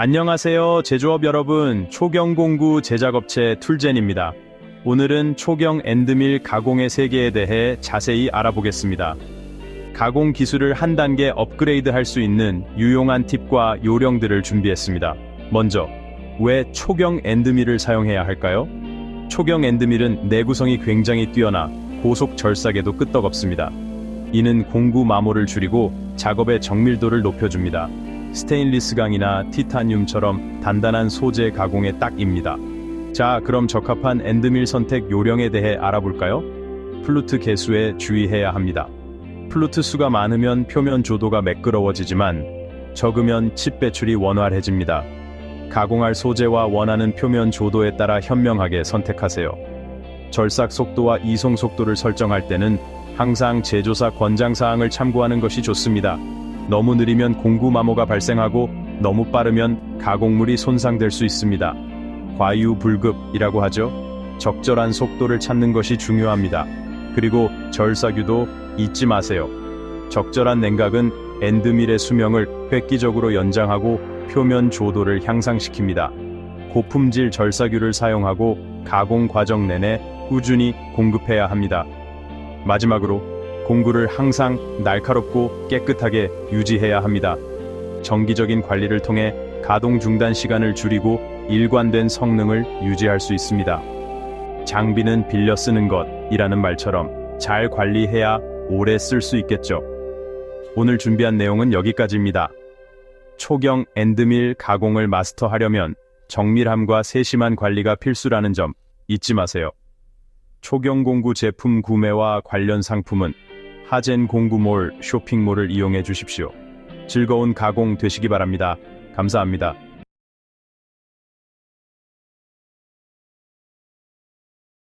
안녕하세요, 제조업 여러분. 초경공구 제작업체 툴젠입니다. 오늘은 초경 엔드밀 가공의 세계에 대해 자세히 알아보겠습니다. 가공 기술을 한 단계 업그레이드 할 수 있는 유용한 팁과 요령들을 준비했습니다. 먼저, 왜 초경 엔드밀을 사용해야 할까요? 초경 엔드밀은 내구성이 굉장히 뛰어나 고속 절삭에도 끄떡없습니다. 이는 공구 마모를 줄이고 작업의 정밀도를 높여줍니다. 스테인리스 강이나 티타늄처럼 단단한 소재 가공에 딱입니다. 자, 그럼 적합한 엔드밀 선택 요령에 대해 알아볼까요? 플루트 개수에 주의해야 합니다. 플루트 수가 많으면 표면 조도가 매끄러워지지만 적으면 칩 배출이 원활해집니다. 가공할 소재와 원하는 표면 조도에 따라 현명하게 선택하세요. 절삭 속도와 이송 속도를 설정할 때는 항상 제조사 권장사항을 참고하는 것이 좋습니다. 너무 느리면 공구 마모가 발생하고 너무 빠르면 가공물이 손상될 수 있습니다. 과유불급이라고 하죠. 적절한 속도를 찾는 것이 중요합니다. 그리고 절삭유도 잊지 마세요. 적절한 냉각은 엔드밀의 수명을 획기적으로 연장하고 표면 조도를 향상시킵니다. 고품질 절삭유를 사용하고 가공 과정 내내 꾸준히 공급해야 합니다. 마지막으로 공구를 항상 날카롭고 깨끗하게 유지해야 합니다. 정기적인 관리를 통해 가동 중단 시간을 줄이고 일관된 성능을 유지할 수 있습니다. 장비는 빌려 쓰는 것이라는 말처럼 잘 관리해야 오래 쓸 수 있겠죠. 오늘 준비한 내용은 여기까지입니다. 초경 엔드밀 가공을 마스터하려면 정밀함과 세심한 관리가 필수라는 점 잊지 마세요. 초경 공구 제품 구매와 관련 상품은 하젠 공구몰 쇼핑몰을 이용해 주십시오. 즐거운 가공 되시기 바랍니다. 감사합니다.